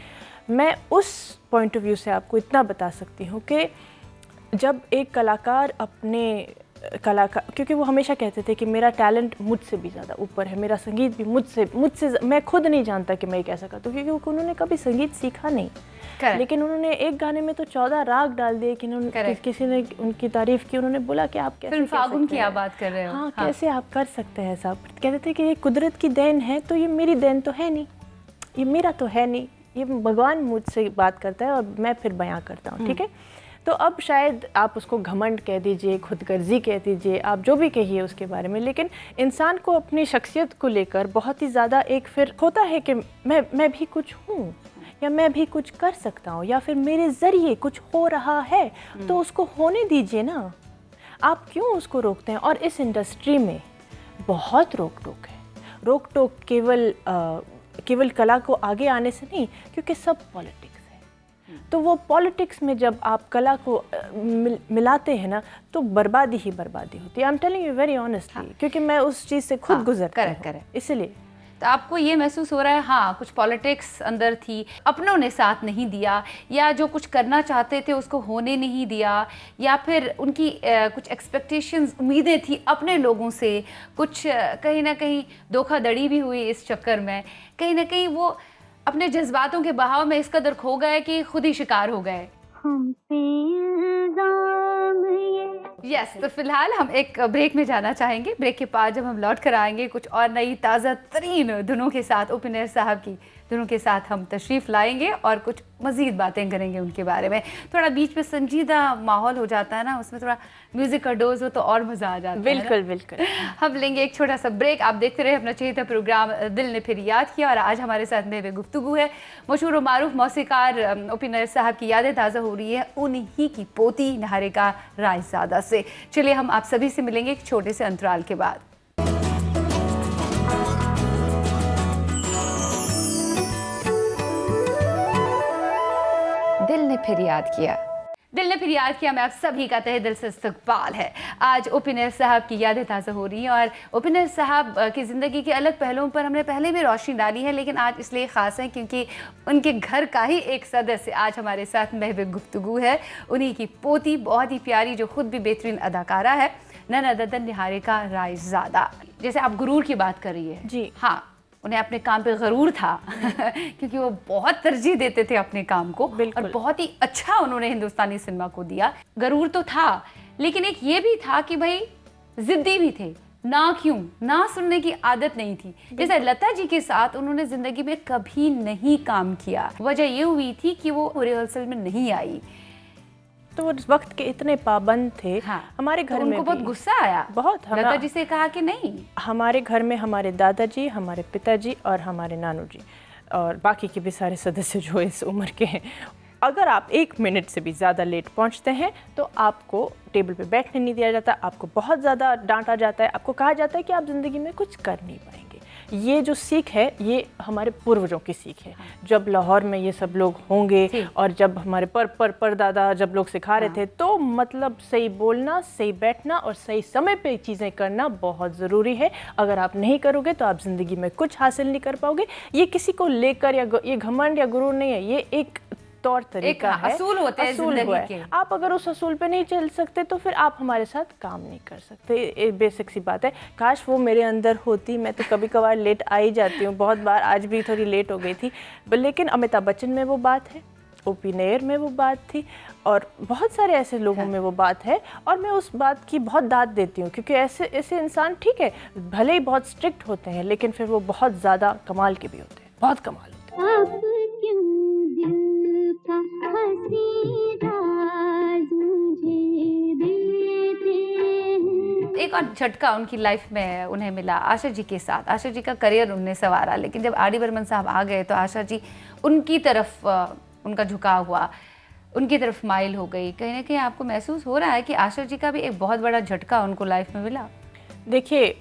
मैं उस पॉइंट ऑफ व्यू से आपको इतना बता सकती हूँ कि जब एक कलाकार क्योंकि वो हमेशा कहते थे कि मेरा टैलेंट मुझसे भी ज़्यादा ऊपर है, मेरा संगीत भी मुझसे मैं खुद नहीं जानता कि मैं एक ऐसा करता हूँ, क्योंकि उन्होंने कभी संगीत सीखा नहीं। लेकिन उन्होंने एक गाने में तो 14 राग डाल दिए कि किसी ने उनकी तारीफ की, उन्होंने बोला कि आप कैसे फागुन की आप बात कर रहे हो। हाँ, कैसे आप कर सकते हैं साहब। कहते थे कि ये कुदरत की देन है, तो ये मेरी देन तो है नहीं, ये मेरा तो है नहीं, ये भगवान मुझसे बात करता है और मैं फिर बयां करता हूँ। ठीक है, तो अब शायद आप उसको घमंड कह दीजिए, खुदगर्जी कह दीजिए, आप जो भी कहिए उसके बारे में, लेकिन इंसान को अपनी शख्सियत को लेकर बहुत ही ज़्यादा एक फिर होता है कि मैं भी कुछ हूँ, या मैं भी कुछ कर सकता हूँ, या फिर मेरे ज़रिए कुछ हो रहा है, तो उसको होने दीजिए ना, आप क्यों उसको रोकते हैं। और इस इंडस्ट्री में बहुत रोक टोक है। रोक टोक केवल कला को आगे आने से नहीं, क्योंकि सब पॉलिटिक्स है। तो वो पॉलिटिक्स में जब आप कला को मिलाते हैं ना, तो बर्बादी ही बर्बादी होती है। I am telling you very honestly, क्योंकि मैं उस चीज़ से खुद गुजरती हूँ, इसलिए। तो आपको ये महसूस हो रहा है हाँ कुछ पॉलिटिक्स अंदर थी, अपनों ने साथ नहीं दिया, या जो कुछ करना चाहते थे उसको होने नहीं दिया, या फिर उनकी कुछ एक्सपेक्टेशंस, उम्मीदें थी अपने लोगों से, कुछ कहीं ना कहीं धोखाधड़ी भी हुई इस चक्कर में, कहीं ना कहीं वो अपने जज्बातों के बहाव में इस कदर खो गए कि खुद ही शिकार हो गए। यस, तो फिलहाल हम एक ब्रेक में जाना चाहेंगे। ब्रेक के बाद जब हम लौट कर आएंगे कुछ और नई ताज़ा तरीन धुनों के साथ, ओपी नैयर साहब की धुनों के साथ हम तशरीफ़ लाएंगे और कुछ मज़ीद बातें करेंगे उनके बारे में। थोड़ा बीच में संजीदा माहौल हो जाता है ना, उसमें थोड़ा म्यूज़िक का डोज हो तो और मज़ा आ जाता है। बिल्कुल बिल्कुल। हम लेंगे एक छोटा सा ब्रेक। आप देखते रहे अपना चहेता प्रोग्राम दिल ने फिर याद किया, और आज हमारे साथ में गुफ्तगू है मशहूर मारूफ मौसीकार ओपी नैयर साहब की यादें ताज़ा हो रही है उन्हीं की पोती निहारिका रायज़ादा से। चलिए हम आप सभी से मिलेंगे एक छोटे से अंतराल के बाद। दिल ने फिर याद किया, दिल ने फिर याद किया। मैं आप सभी का तहे दिल से इस्तकबाल है। आज ओपी नैयर साहब की यादें ताज़ा हो रही हैं, और ओपी नैयर साहब की ज़िंदगी के अलग पहलुओं पर हमने पहले भी रोशनी डाली है, लेकिन आज इसलिए ख़ास है क्योंकि उनके घर का ही एक सदस्य आज हमारे साथ महवे गुफ्तगू है। उन्हीं की पोती, बहुत ही प्यारी, जो खुद भी बेहतरीन अदाकारा है, ननददन निहारिका रायज़ादा। जैसे आप गुरूर की बात कर रही है जी, हाँ, उन्हें अपने काम पे गरूर था क्योंकि वो बहुत तरजीह देते थे अपने काम को, और बहुत ही अच्छा उन्होंने हिंदुस्तानी सिनेमा को दिया। गरूर तो था, लेकिन एक ये भी था कि भाई जिद्दी भी थे, ना क्यों ना सुनने की आदत नहीं थी। जैसे लता जी के साथ उन्होंने जिंदगी में कभी नहीं काम किया, वजह ये हुई थी कि वो रिहर्सल में नहीं आई, तो वो वक्त के इतने पाबंद थे। हाँ, हमारे घर में उनको बहुत गुस्सा आया, बहुत। लता जी से कहा कि नहीं। हमारे घर में हमारे दादाजी, हमारे पिताजी और हमारे नानू जी और बाकी के भी सारे सदस्य जो इस उम्र के हैं, अगर आप 1 मिनट से भी ज़्यादा लेट पहुंचते हैं तो आपको टेबल पे बैठने नहीं दिया जाता, आपको बहुत ज़्यादा डांटा जाता है, आपको कहा जाता है कि आप ज़िंदगी में कुछ कर नहीं पाएंगे। ये जो सीख है ये हमारे पूर्वजों की सीख है। जब लाहौर में ये सब लोग होंगे और जब हमारे परदादा जब लोग सिखा रहे थे, तो मतलब सही बोलना, सही बैठना और सही समय पे चीज़ें करना बहुत ज़रूरी है। अगर आप नहीं करोगे तो आप ज़िंदगी में कुछ हासिल नहीं कर पाओगे। ये किसी को लेकर या ये घमंड या गुरूर नहीं है, ये एक तौर तरीका है, असूल होते हैं जिंदगी के। आप अगर उस असूल पे नहीं चल सकते तो फिर आप हमारे साथ काम नहीं कर सकते। ये बेसिक सी बात है। काश वो मेरे अंदर होती। मैं तो कभी कभार लेट आ ही जाती हूँ, बहुत बार, आज भी थोड़ी लेट हो गई थी, लेकिन अमिताभ बच्चन में वो बात है, ओपी नैयर में वो बात थी और बहुत सारे ऐसे लोगों में वो बात है। और मैं उस बात की बहुत दाद देती हूँ, क्योंकि ऐसे इंसान ठीक है, भले ही बहुत स्ट्रिक्ट होते हैं, लेकिन फिर वो बहुत ज़्यादा कमाल के भी होते हैं, बहुत कमाल होते हैं। अब क्यों दिल का हंसी राज मुझे देते हैं। एक और झटका उनकी लाइफ में उन्हें मिला आशा जी के साथ। आशा जी का करियर उन्हें संवारा, लेकिन जब आर डी बर्मन साहब आ गए तो आशा जी उनकी तरफ उनका झुकाव हुआ, उनकी तरफ माइल हो गई। कहीं ना कहीं आपको महसूस हो रहा है कि आशा जी का भी एक बहुत बड़ा झटका उनको लाइफ में मिला? देखिए,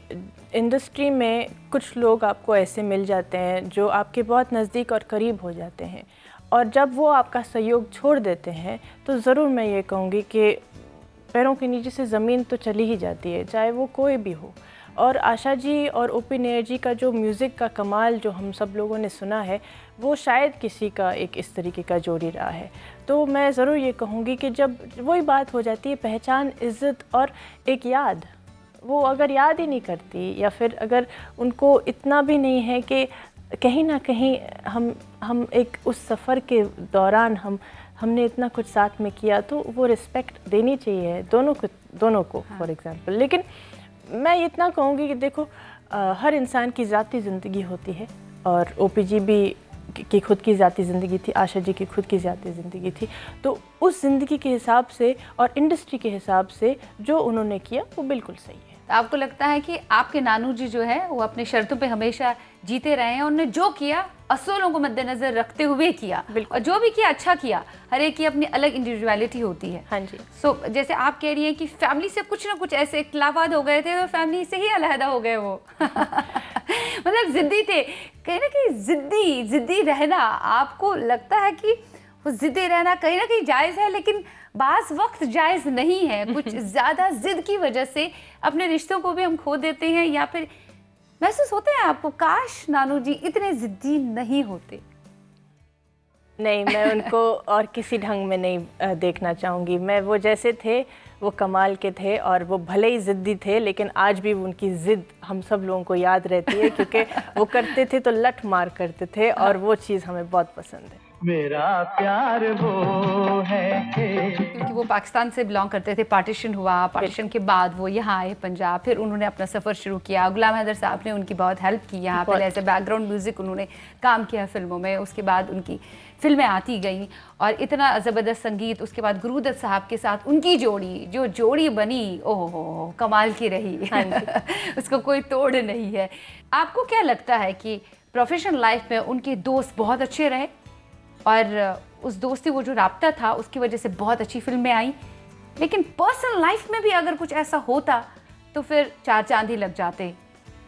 इंडस्ट्री में कुछ लोग आपको ऐसे मिल जाते हैं जो आपके बहुत नज़दीक और करीब हो जाते हैं, और जब वो आपका सहयोग छोड़ देते हैं तो ज़रूर मैं ये कहूँगी कि पैरों के नीचे से ज़मीन तो चली ही जाती है, चाहे वो कोई भी हो। और आशा जी और ओपी नैयर जी का जो म्यूज़िक का कमाल जो हम सब लोगों ने सुना है, वो शायद किसी का एक इस तरीके का जोड़ी रहा है। तो मैं ज़रूर ये कहूँगी कि जब वही बात हो जाती है पहचान, इज़्ज़त और एक याद, वो अगर याद ही नहीं करती या फिर अगर उनको इतना भी नहीं है कि कहीं ना कहीं हम एक उस सफ़र के दौरान हमने इतना कुछ साथ में किया, तो वो रिस्पेक्ट देनी चाहिए दोनों को फॉर एग्ज़ाम्पल। लेकिन मैं इतना कहूँगी कि देखो, हर इंसान की ज़ाती ज़िंदगी होती है, और ओपी जी भी की खुद की ज़ाती ज़िंदगी थी, आशा जी की खुद की ज़ाती ज़िंदगी थी। तो उस ज़िंदगी के हिसाब से और इंडस्ट्री के हिसाब से जो उन्होंने किया वो बिल्कुल सही है। तो आपको लगता है कि आपके नानू जी जो है वो अपनी शर्तों पे हमेशा जीते रहे हैं, उन्होंने जो किया असूलों को मद्देनजर रखते हुए किया, और जो भी किया अच्छा किया। हर एक की अपनी अलग इंडिविजुअलिटी होती है। हाँ जी। सो जैसे आप कह रही हैं कि फैमिली से कुछ ना कुछ ऐसे इख्तिलाफात हो गए थे तो फैमिली से ही अलहदा हो गए वो मतलब जिद्दी थे, कहीं ना कहीं जिद्दी रहना। आपको लगता है कि वो जिद्दी रहना कहीं ना कहीं जायज़ है, लेकिन बाज़ वक्त जायज़ नहीं है? कुछ ज़्यादा जिद की वजह से अपने रिश्तों को भी हम खो देते हैं, या फिर महसूस होता है आपको काश नानू जी इतने जिद्दी नहीं होते? नहीं, मैं उनको और किसी ढंग में नहीं देखना चाहूँगी। मैं वो जैसे थे वो कमाल के थे, और वो भले ही ज़िद्दी थे, लेकिन आज भी उनकी ज़िद हम सब लोगों को याद रहती है, क्योंकि वो करते थे तो लठ मार करते थे, और वो चीज़ हमें बहुत पसंद है। मेरा प्यार वो है क्योंकि वो पाकिस्तान से बिलोंग करते थे, पार्टीशन हुआ, पार्टीशन के बाद वो यहाँ आए पंजाब, फिर उन्होंने अपना सफ़र शुरू किया। गुलाम हैदर साहब ने उनकी बहुत हेल्प की यहाँ पर, एज ए बैकग्राउंड म्यूज़िक उन्होंने काम किया फिल्मों में। उसके बाद उनकी फिल्में आती गईं और इतना ज़बरदस्त संगीत। उसके बाद गुरुदत्त साहब के साथ उनकी जो जोड़ी बनी, ओह हो कमाल की रही उसको कोई तोड़ नहीं है। आपको क्या लगता है कि प्रोफेशनल लाइफ में उनके दोस्त बहुत अच्छे रहे, और उस दोस्ती वो जो राब्ता था उसकी वजह से बहुत अच्छी फिल्में आई, लेकिन पर्सनल लाइफ में भी अगर कुछ ऐसा होता तो फिर चार चांद ही लग जाते,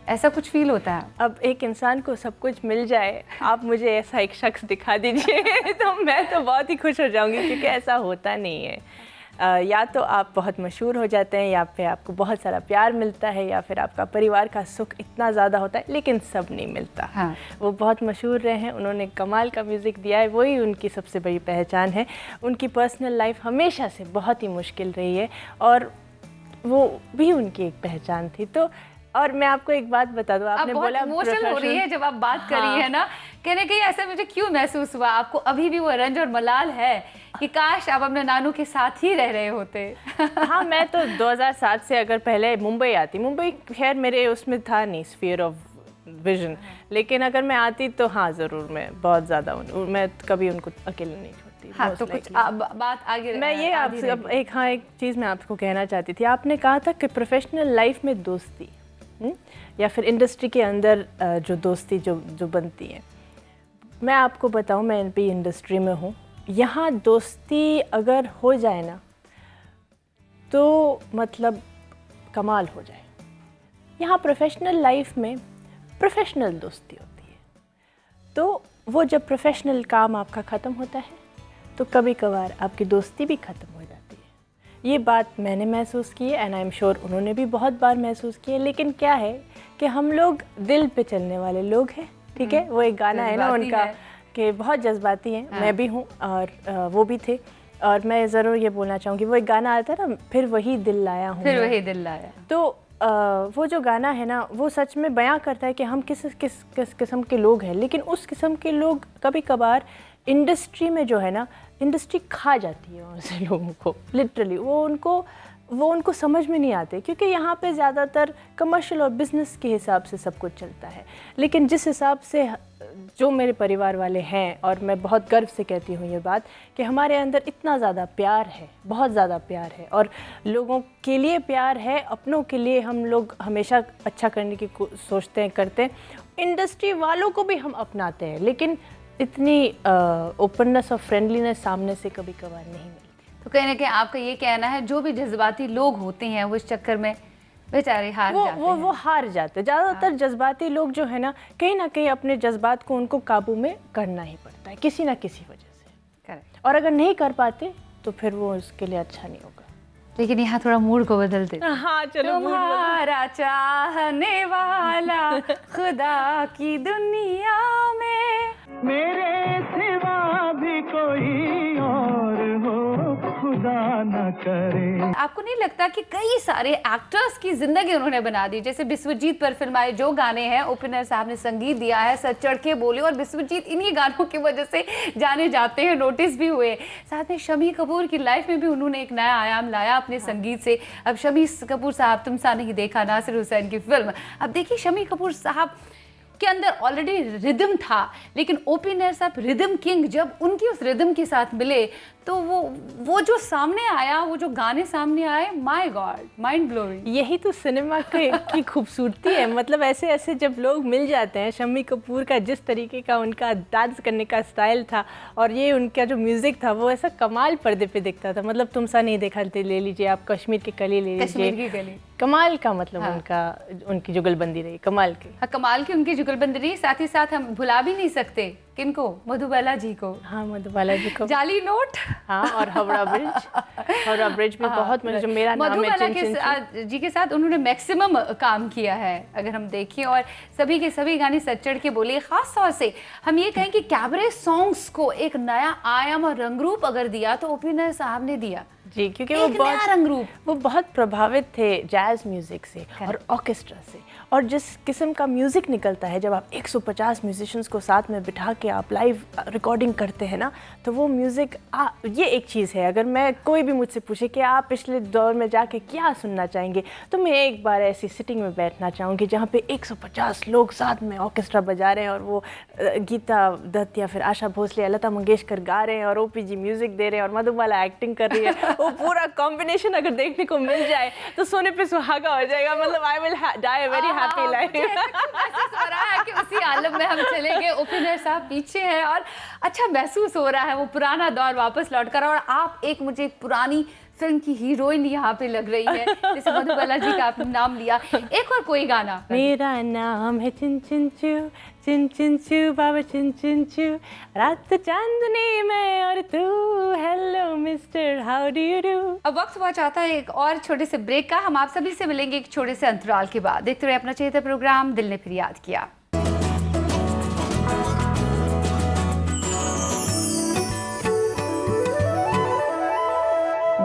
ऐसा कुछ फील होता है? अब एक इंसान को सब कुछ मिल जाए, आप मुझे ऐसा एक शख्स दिखा दीजिए तो मैं तो बहुत ही खुश हो जाऊंगी, क्योंकि ऐसा होता नहीं है। या तो आप बहुत मशहूर हो जाते हैं, या फिर आपको बहुत सारा प्यार मिलता है, या फिर आपका परिवार का सुख इतना ज़्यादा होता है, लेकिन सब नहीं मिलता। हाँ। वो बहुत मशहूर रहे हैं, उन्होंने कमाल का म्यूज़िक दिया है, वही उनकी सबसे बड़ी पहचान है। उनकी पर्सनल लाइफ हमेशा से बहुत ही मुश्किल रही है, और वो भी उनकी एक पहचान थी। तो और मैं आपको एक बात बता दूं, आपने बोला इमोशनल हो रही है जब आप बात कर रही है ना, कहने कहीं ऐसा मुझे क्यों महसूस हुआ, आपको अभी भी वो रंज और मलाल है कि काश आप अपने नानू के साथ ही रह रहे होते? हाँ, मैं तो 2007 से अगर पहले मुंबई आती, मुंबई खैर मेरे उसमें था नहीं स्फीयर ऑफ विजन, लेकिन अगर मैं आती तो हाँ ज़रूर, मैं बहुत ज़्यादा मैं कभी उनको अकेले नहीं छोड़ती। हाँ, तो कुछ बात आगे मैं ये आपसे अब एक चीज़ मैं आपको कहना चाहती थी। आपने कहा था कि प्रोफेशनल लाइफ में दोस्ती या फिर इंडस्ट्री के अंदर जो दोस्ती जो बनती है, मैं आपको बताऊं, मैं भी इंडस्ट्री में हूँ यहाँ दोस्ती अगर हो जाए ना तो मतलब कमाल हो जाए। यहाँ प्रोफेशनल लाइफ में प्रोफेशनल दोस्ती होती है, तो वो जब प्रोफेशनल काम आपका ख़त्म होता है तो कभी कभार आपकी दोस्ती भी ख़त्म हो जाती है। ये बात मैंने महसूस की है एंड आई एम श्योर उन्होंने भी बहुत बार महसूस की है। लेकिन क्या है कि हम लोग दिल पे चलने वाले लोग हैं, ठीक है। वो एक गाना है ना उनका कि बहुत जज्बाती हैं, मैं भी हूँ और वो भी थे। और मैं ज़रूर ये बोलना चाहूँगी, वो एक गाना आता है ना, फिर वही दिल लाया हूँ, फिर वही दिल लाया। तो वो जो गाना है ना वो सच में बयां करता है कि हम किस किस्म के लोग हैं। लेकिन उस किस्म के लोग कभी कभार इंडस्ट्री में जो है ना, इंडस्ट्री खा जाती है उनसे लोगों को, लिटरली वो उनको समझ में नहीं आते, क्योंकि यहाँ पे ज़्यादातर कमर्शियल और बिज़नेस के हिसाब से सब कुछ चलता है। लेकिन जिस हिसाब से जो मेरे परिवार वाले हैं, और मैं बहुत गर्व से कहती हूँ ये बात कि हमारे अंदर इतना ज़्यादा प्यार है, बहुत ज़्यादा प्यार है, और लोगों के लिए प्यार है, अपनों के लिए हम लोग हमेशा अच्छा करने की सोचते हैं, करते हैं। इंडस्ट्री वालों को भी हम अपनाते हैं, लेकिन इतनी ओपननेस और फ्रेंडलीनेस सामने से कभी कभार नहीं मिलती। तो कहीं ना कहीं आपका ये कहना है जो भी जज्बाती लोग होते हैं वो इस चक्कर में बेचारे हार जाते हैं। वो हार जाते हैं। ज़्यादातर जज्बाती लोग जो है ना कहीं अपने जज्बात को उनको काबू में करना ही पड़ता है किसी ना किसी वजह से। करेक्ट। और अगर नहीं कर पाते तो फिर वो उसके लिए अच्छा नहीं होगा। लेकिन यहाँ थोड़ा मूड को बदल देते। हाँ चलो, तुम्हारा चाहने वाला खुदा की दुनिया में मेरे सिवा भी कोई और हो, खुदा न करे। आपको नहीं लगता कि कई सारे एक्टर्स की जिंदगी उन्होंने बना दी? जैसे बिस्वजीत पर फिल्माए जो गाने हैं, ओपनर साहब ने संगीत दिया है, सच चढ़ के बोले, और बिस्वजीत इन्हीं गानों की वजह से जाने जाते हैं, नोटिस भी हुए। साथ में शम्मी कपूर की लाइफ में भी उन्होंने एक नया आयाम लाया अपने संगीत से। अब शम्मी कपूर साहब तुम सा नहीं देखा, नासिर हुसैन की फिल्म, अब देखिए शम्मी कपूर साहब के अंदर ऑलरेडी रिदम था, लेकिन ओपी नैयर साहब रिदम किंग जब उनकी उस रिदम के साथ मिले तो वो जो सामने आया, वो जो गाने सामने आए, माय गॉड, माइंड ब्लोइंग। यही तो सिनेमा की खूबसूरती है। मतलब ऐसे ऐसे जब लोग मिल जाते हैं, शम्मी कपूर का जिस तरीके का उनका डांस करने का स्टाइल था और ये उनका जो म्यूज़िक था वो ऐसा कमाल पर्दे पे दिखता था। मतलब तुम सा नहीं देखा ले लीजिए, आप कश्मीर की कली ले लीजिए, कश्मीर की कली कमाल का, मतलब उनकी जुगलबंदी रही कमाल की। हाँ, कमाल की उनकी जुगलबंदी रही। साथ ही साथ हम भुला भी नहीं सकते किनको, मधुबाला जी को। हाँ, मधुबाला जी को, जाली नोट। हाँ, और हावड़ा ब्रिज भी बहुत, मतलब जो मेरा नाम है मधुबाला जी के साथ उन्होंने मैक्सिमम काम किया है अगर हम देखें, और सभी के सभी गाने सच चढ़ के बोले। खास तौर से हम ये कहें कि कैबरे सॉन्ग्स को एक नया आयाम और रंगरूप अगर दिया तो ओपी नैयर साहब ने दिया जी, क्योंकि वो बहुत प्रभावित थे जैज म्यूजिक से और ऑर्केस्ट्रा से। और जिस किस्म का म्यूज़िक निकलता है, जब आप 150 म्यूजिशियंस को साथ में बिठा के आप लाइव रिकॉर्डिंग करते हैं ना, तो वो म्यूज़िक ये एक चीज़ है। अगर मैं कोई भी मुझसे पूछे कि आप पिछले दौर में जाके क्या सुनना चाहेंगे, तो मैं एक बार ऐसी सिटिंग में बैठना चाहूँगी जहाँ पे 150 लोग साथ में ऑर्केस्ट्रा बजा रहे हैं और वो गीता दत्त या फिर आशा भोसले या लता मंगेशकर गा रहे हैं और ओपीजी म्यूज़िक दे रहे हैं और मधुबाला एक्टिंग कर रही है। वो पूरा कॉम्बिनेशन अगर देखने को मिल जाए तो सोने पे सुहागा हो जाएगा। मतलब I will die very happy life. महसूस हो रहा है कि उसी आलम में हम चले गए, ओपी नैयर साहब पीछे हैं और अच्छा महसूस हो रहा है, वो पुराना दौर वापस लौट कर। और आप मुझे एक पुरानी फिल्म की हीरोइन यहाँ पे लग रही है, जैसे मधुबाला जी का आपने नाम लिया। एक और कोई गाना। मेरा नाम है चिन चिन चू बाबा चिन चिन चू, रात चांदनी में और तू, hello mister how do you do. अब वक्त हुआ चाहता है एक और छोटे से ब्रेक का। हम आप सभी से मिलेंगे एक छोटे से अंतराल के बाद। देखते रहे अपना चहेता प्रोग्राम दिल ने फिर याद किया।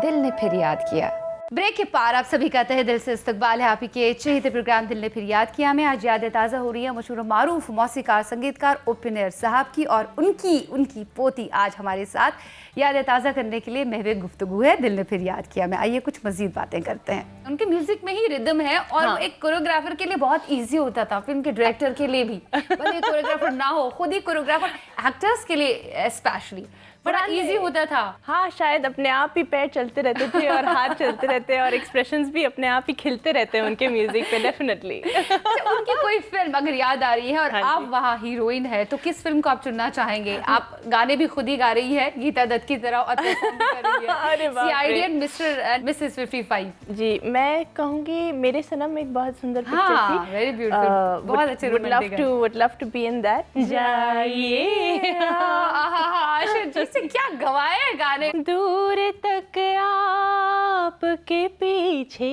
दिल ने फिर याद किया। ब्रेक के पार आप सभी का तहे दिल से इस्तकबाल है आप ही के चहेते प्रोग्राम दिल ने फिर याद किया में। आज यादें ताज़ा हो रही है मशहूर मारूफ मौसीकार संगीतकार ओपी नैयर साहब की, और उनकी पोती आज हमारे साथ यादें ताज़ा करने के लिए महवे गुफ्तगू है दिल ने फिर याद किया में। आइए कुछ मजीद बातें करते हैं। उनके म्यूजिक में ही रिदम है और हाँ। एक कोरियोग्राफर के लिए बहुत ईजी होता था, फिल्म के डायरेक्टर के लिए भी, भले कोरियोग्राफर ना हो, खुद ही कोरियोग्राफर एक्टर्स के लिए स्पेशली बड़ा इजी होता था। हाँ, शायद अपने आप ही पैर चलते रहते थे और हाथ चलते रहते हैं और एक्सप्रेशंस भी अपने आप ही खिलते रहते हैं उनके म्यूजिक पे, डेफिनेटली। अच्छा, उनकी कोई फिल्म अगर याद आ रही है और आप वहाँ हीरोइन है तो किस फिल्म को आप चुनना चाहेंगे? आप गाने भी खुद ही गा रही है गीता दत्त की तरह और perform भी कर रही अरे है। बाप रे। CID and mister and Mrs 55। जी, मैं कहूँगी मेरे सनम एक बहुत सुंदर पिक्चर हाँ, थी। वेरी ब्यूटीफुल, बहुत अच्छे रोमांटिक है। would love to be in that। जाइए आशा जी से क्या गवाए हैं गाने। दूर तक आपके पीछे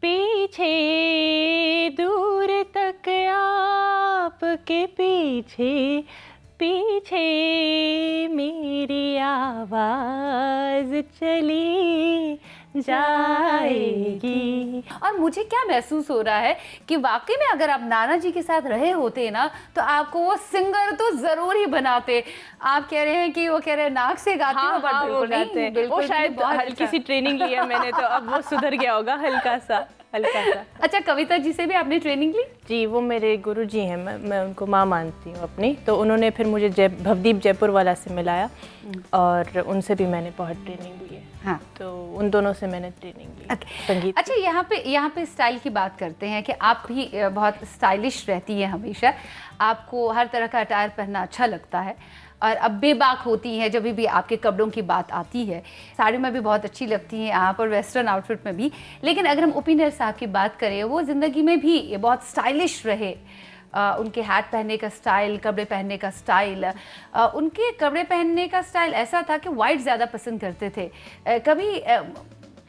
पीछे, दूर तक आपके पीछे पीछे, मेरी आवाज चली जाएगी। और मुझे क्या महसूस हो रहा है कि वाकई में अगर आप नाना जी के साथ रहे होते ना तो आपको वो सिंगर तो जरूर ही बनाते। आप कह रहे हैं कि वो कह रहे हैं नाक से गाती हो, बट वो बिल्कुल गाते नहीं, हैं। बिल्कुल वो शायद बहुत हल्की अच्छा। सी ट्रेनिंग ली है मैंने, तो अब वो सुधर गया होगा हल्का सा। अच्छा, कविता जी से भी आपने ट्रेनिंग ली? जी, वो मेरे गुरु जी हैं, मैं उनको माँ मानती हूँ अपनी। तो उन्होंने फिर मुझे भवदीप जयपुर वाला से मिलाया और उनसे भी मैंने बहुत ट्रेनिंग ली है। हाँ, तो उन दोनों से मैंने ट्रेनिंग ली संगीत। अच्छा, यहाँ पे स्टाइल की बात करते हैं कि आप भी बहुत स्टाइलिश रहती है हमेशा, आपको हर तरह का अटायर पहनना अच्छा लगता है और अब बेबाक होती हैं जब भी आपके कपड़ों की बात आती है। साड़ी में भी बहुत अच्छी लगती हैं आप और वेस्टर्न आउटफिट में भी। लेकिन अगर हम उपिंदर साहब की बात करें, वो ज़िंदगी में भी बहुत स्टाइलिश रहे। उनके हैट पहनने का स्टाइल, कपड़े पहनने का स्टाइल, उनके कपड़े पहनने का स्टाइल ऐसा था कि वाइट ज़्यादा पसंद करते थे। कभी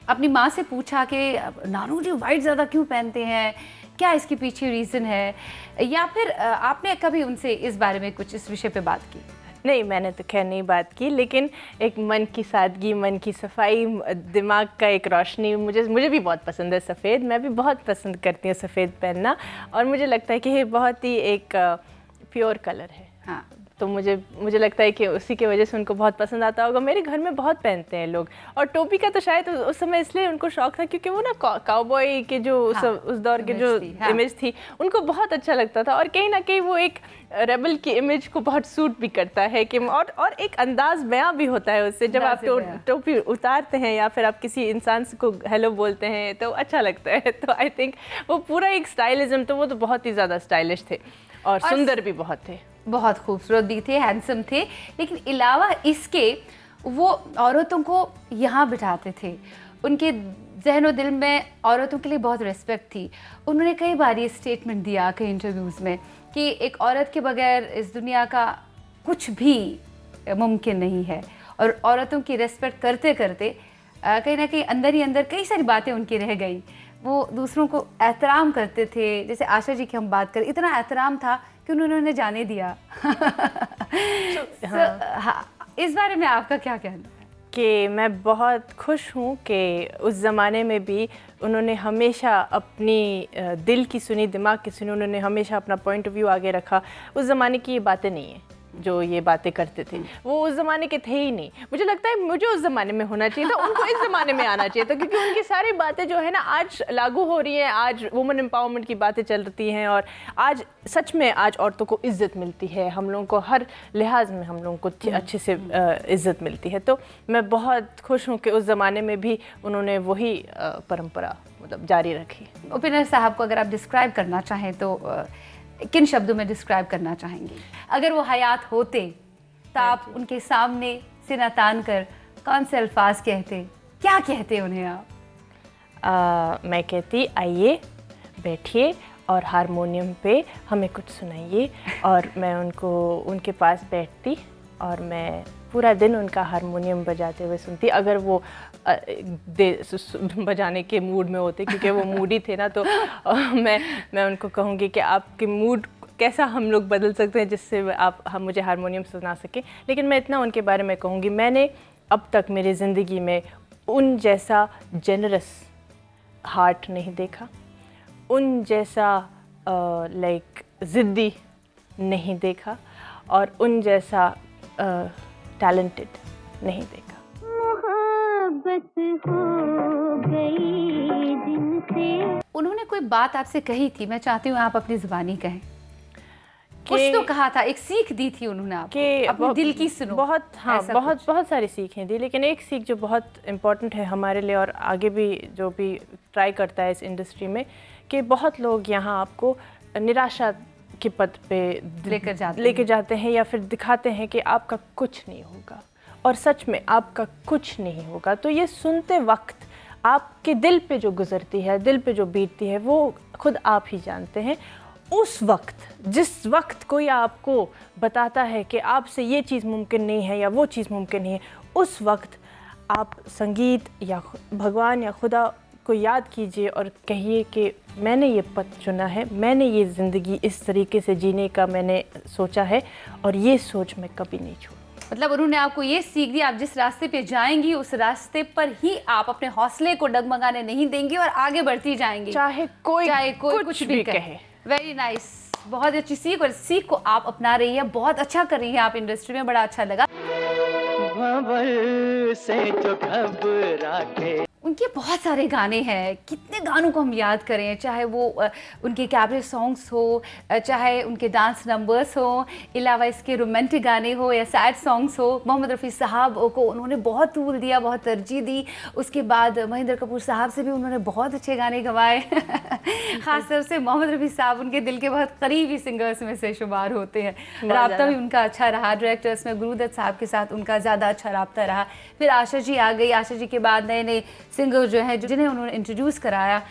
अपनी माँ से पूछा कि नानू जी वाइट ज़्यादा क्यों पहनते हैं, क्या इसके पीछे रीज़न है, या फिर आपने कभी उनसे इस बारे में कुछ इस विषय पे बात की? नहीं, मैंने तो खैर नहीं बात की, लेकिन एक मन की सादगी, मन की सफाई, दिमाग का एक रोशनी, मुझे भी बहुत पसंद है सफ़ेद। मैं भी बहुत पसंद करती हूँ सफ़ेद पहनना और मुझे लगता है कि ये बहुत ही एक प्योर कलर है। हाँ, तो मुझे लगता है कि उसी की वजह से उनको बहुत पसंद आता होगा। मेरे घर में बहुत पहनते हैं लोग। और टोपी का तो शायद उस समय इसलिए उनको शौक था क्योंकि वो ना काउबॉय के जो उस दौर के जो इमेज थी उनको बहुत अच्छा लगता था और कहीं ना कहीं वो एक रेबल की इमेज को बहुत सूट भी करता है कि और एक अंदाज बयां भी होता है उससे। जब आप टोपी उतारते हैं या फिर आप किसी इंसान को हेलो बोलते हैं तो अच्छा लगता है। तो आई थिंक वो पूरा एक स्टाइलिज्म, तो वो तो बहुत ही ज़्यादा स्टाइलिश थे और सुंदर भी बहुत थे, बहुत खूबसूरत भी थे, हैंडसम थे। लेकिन अलावा इसके वो औरतों को यहाँ बिठाते थे, उनके जहन और दिल में औरतों के लिए बहुत रिस्पेक्ट थी। उन्होंने कई बार ये स्टेटमेंट दिया कई इंटरव्यूज़ में कि एक औरत के बगैर इस दुनिया का कुछ भी मुमकिन नहीं है। और औरतों की रिस्पेक्ट करते करते कहीं ना कहीं अंदर ही अंदर कई सारी बातें उनकी रह गई। वो दूसरों को एहतराम करते थे, जैसे आशा जी की हम बात करें, इतना एहतराम था कि उन्होंने जाने दिया। हाँ, इस बारे में आपका क्या कहना है? कि मैं बहुत खुश हूँ कि उस ज़माने में भी उन्होंने हमेशा अपनी दिल की सुनी, दिमाग की सुनी, उन्होंने हमेशा अपना पॉइंट ऑफ व्यू आगे रखा। उस ज़माने की ये बातें नहीं हैं जो ये बातें करते थे, वो उस ज़माने के थे ही नहीं। मुझे लगता है मुझे उस ज़माने में होना चाहिए था, उनको इस ज़माने में आना चाहिए था, क्योंकि उनकी सारी बातें जो है ना आज लागू हो रही हैं। आज वुमेन एम्पावरमेंट की बातें चलती हैं और आज सच में आज औरतों को इज़्ज़त मिलती है, हम लोगों को हर लिहाज में हम लोगों को अच्छे से इज़्ज़त मिलती है। तो मैं बहुत खुश हूँ कि उस ज़माने में भी उन्होंने वही परंपरा मतलब जारी रखी। उपिंदर साहब को अगर आप डिस्क्राइब करना चाहें तो किन शब्दों में डिस्क्राइब करना चाहेंगे? अगर वो हयात होते तो आप उनके सामने सीना तान कर कौन से अल्फाज कहते, क्या कहते उन्हें आप? मैं कहती आइए बैठिए और हारमोनियम पे हमें कुछ सुनाइए। और मैं उनके पास बैठती और मैं पूरा दिन उनका हारमोनियम बजाते हुए सुनती। अगर वो बजाने के मूड में होते, क्योंकि वो मूडी थे ना, तो मैं उनको कहूँगी कि आपके मूड कैसा हम लोग बदल सकते हैं जिससे हम मुझे हारमोनियम सुना सकें। लेकिन मैं इतना उनके बारे में कहूँगी, मैंने अब तक मेरी ज़िंदगी में उन जैसा जेनरस हार्ट नहीं देखा, उन जैसा लाइक ज़िद्दी नहीं देखा और उन जैसा टैलेंटेड नहीं देखा। मोहब्बत हो गई जिनसे। उन्होंने कोई बात आपसे कही थी, मैं चाहती हूँ आप अपनी ज़ुबानी कहें। कुछ तो कहा था, एक सीख दी थी उन्होंने आपको कि अपने दिल की सुनो। बहुत, हाँ, ऐसा बहुत कुछ। बहुत सारी सीखें दी, लेकिन एक सीख जो बहुत इम्पोर्टेंट है हमारे लिए और आगे भी जो भी ट्राई करता है इस इंडस्ट्री में, कि बहुत लोग यहाँ आपको निराशा के पद पे लेकर जाते हैं या फिर दिखाते हैं कि आपका कुछ नहीं होगा, और सच में आपका कुछ नहीं होगा। तो ये सुनते वक्त आपके दिल पे जो गुजरती है, दिल पे जो बीतती है, वो खुद आप ही जानते हैं। उस वक्त, जिस वक्त कोई आपको बताता है कि आपसे ये चीज़ मुमकिन नहीं है या वो चीज़ मुमकिन नहीं है, उस वक्त आप संगीत या भगवान या खुदा को याद कीजिए और कहिए कि मैंने ये पथ चुना है, मैंने ये ज़िंदगी इस तरीके से जीने का मैंने सोचा है, और ये सोच मैं कभी नहीं छोड़ूँ। मतलब उन्होंने आपको ये सीख दी, आप जिस रास्ते पे जाएंगी उस रास्ते पर ही आप अपने हौसले को डगमगाने नहीं देंगी और आगे बढ़ती जाएंगी, चाहे कोई कुछ भी कहे। वेरी नाइस, बहुत अच्छी सीख, और सीख को आप अपना रही है, बहुत अच्छा कर रही है आप इंडस्ट्री में, बड़ा अच्छा लगा। से जो घबरा के उनके बहुत सारे गाने हैं, कितने गानों को हम याद करें, चाहे वो उनके कैबरे सॉन्ग्स हो, चाहे उनके डांस नंबर्स हो, अलावा इसके रोमांटिक गाने हो या सैड सॉन्ग्स हो। मोहम्मद रफ़ी साहब को उन्होंने बहुत तूल दिया, बहुत तरजीह दी। उसके बाद महेंद्र कपूर साहब से भी उन्होंने बहुत अच्छे गाने गवाए। ख़ासतौर से मोहम्मद रफ़ी साहब उनके दिल के बहुत करीबी सिंगर्स में से शुमार होते हैं। राब्ता भी उनका अच्छा रहा, डायरेक्टर्स में गुरुदत्त साहब के साथ उनका ज़्यादा अच्छा राब्ता रहा। फिर आशा जी आ गई, आशा जी के बाद नए नए सिंगर जो है जिन्हें उन्होंने इंट्रोड्यूस कराया,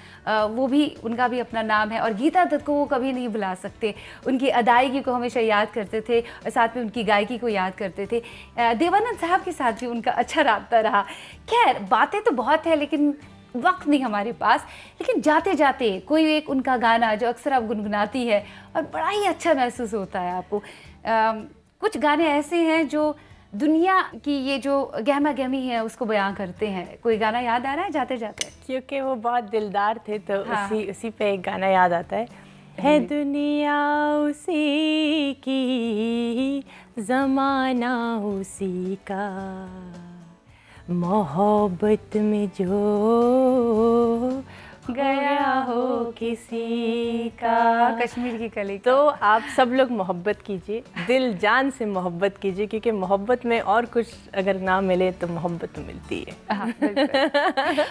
वो भी, उनका भी अपना नाम है। और गीता दत्त को वो कभी नहीं भुला सकते, उनकी अदायगी को हमेशा याद करते थे और साथ में उनकी गायकी को याद करते थे। देवानंद साहब के साथ भी उनका अच्छा राब्ता रहा। खैर, बातें तो बहुत है लेकिन वक्त नहीं हमारे पास, लेकिन जाते जाते कोई एक उनका गाना जो अक्सर आप गुनगुनाती है और बड़ा ही अच्छा महसूस होता है आपको। कुछ गाने ऐसे हैं जो दुनिया की ये जो गहमा गहमी है उसको बयां करते हैं। कोई गाना याद आ रहा है जाते जाते? क्योंकि वो बहुत दिलदार थे तो हाँ। उसी पे एक गाना याद आता है दुनिया उसी की, ज़माना उसी का, मोहब्बत में जो गया हो किसी का। कश्मीर की कली। तो आप सब लोग मोहब्बत कीजिए, दिल जान से मोहब्बत कीजिए, क्योंकि मोहब्बत में और कुछ अगर ना मिले तो मोहब्बत तो मिलती है। हाँ,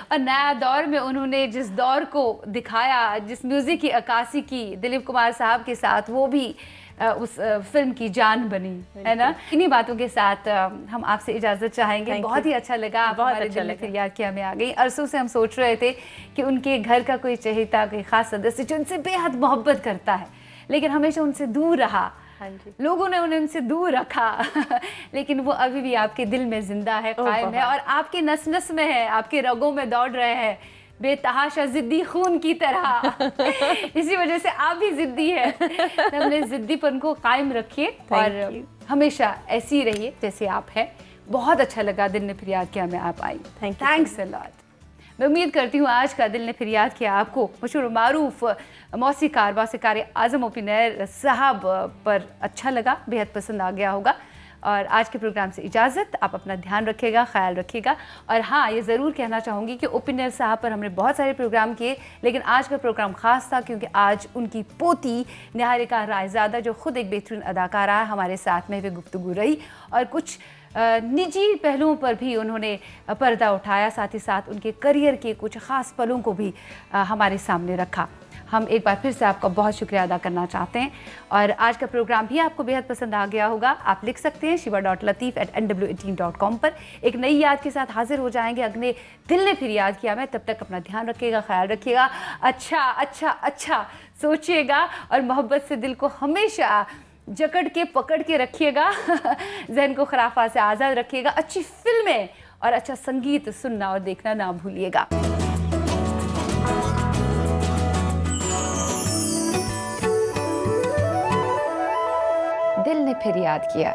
और नया दौर में उन्होंने जिस दौर को दिखाया, जिस म्यूज़िक की अक्कासी की दिलीप कुमार साहब के साथ, वो भी उस फिल्म की जान बनी, है ना। इन्हीं बातों के साथ हम आपसे इजाज़त चाहेंगे। बहुत ही अच्छा लगा, आप हमारे दिल में फिर याद किया में आ गई। अरसों से हम सोच रहे थे कि उनके घर का कोई चहेता, कोई ख़ास सदस्य जो उनसे बेहद मोहब्बत करता है, लेकिन हमेशा उनसे दूर रहा। हाँ जी। लोगों ने उन्हें उनसे दूर रखा लेकिन वो अभी भी आपके दिल में जिंदा है, कायम है, और आपके नस नस में है, आपके रगों में दौड़ रहे हैं, बेतहाशा जिद्दी खून की तरह। इसी वजह से आप भी जिद्दी है। तो हमने जिद्दीपन को कायम रखिए और हमेशा ऐसी रहिए जैसे आप हैं। बहुत अच्छा लगा, दिल ने फिर याद किया में आप आई। Thanks a lot. मैं उम्मीद करती हूँ आज का दिल ने फिर याद किया आपको मशहूर मारूफ मौसीकार आज़म ओ पी नैयर साहब पर अच्छा लगा, बेहद पसंद आ गया होगा। और आज के प्रोग्राम से इजाज़त, आप अपना ध्यान रखिएगा, ख्याल रखिएगा। और हाँ, ये ज़रूर कहना चाहूँगी कि ओ पी नैयर साहब पर हमने बहुत सारे प्रोग्राम किए, लेकिन आज का प्रोग्राम ख़ास था क्योंकि आज उनकी पोती निहारिका रायज़ादा, जो ख़ुद एक बेहतरीन अदाकारा है, हमारे साथ में भी गुफ्तगू रही और कुछ निजी पहलुओं पर भी उन्होंने पर्दा उठाया, साथ ही साथ उनके करियर के कुछ ख़ास पलों को भी हमारे सामने रखा। हम एक बार फिर से आपका बहुत शुक्रिया अदा करना चाहते हैं। और आज का प्रोग्राम भी आपको बेहद पसंद आ गया होगा। आप लिख सकते हैं shiva.lateef@nw18.com पर। एक नई याद के साथ हाजिर हो जाएंगे अगले दिल ने फिर याद किया में। तब तक अपना ध्यान रखिएगा, ख्याल रखिएगा, अच्छा सोचिएगा और मोहब्बत से दिल को हमेशा जकड़ के पकड़ के रखिएगा। जहन को खराफा से आज़ाद रखिएगा। अच्छी फिल्में और अच्छा संगीत सुनना और देखना ना भूलिएगा। दिल ने फिर याद किया।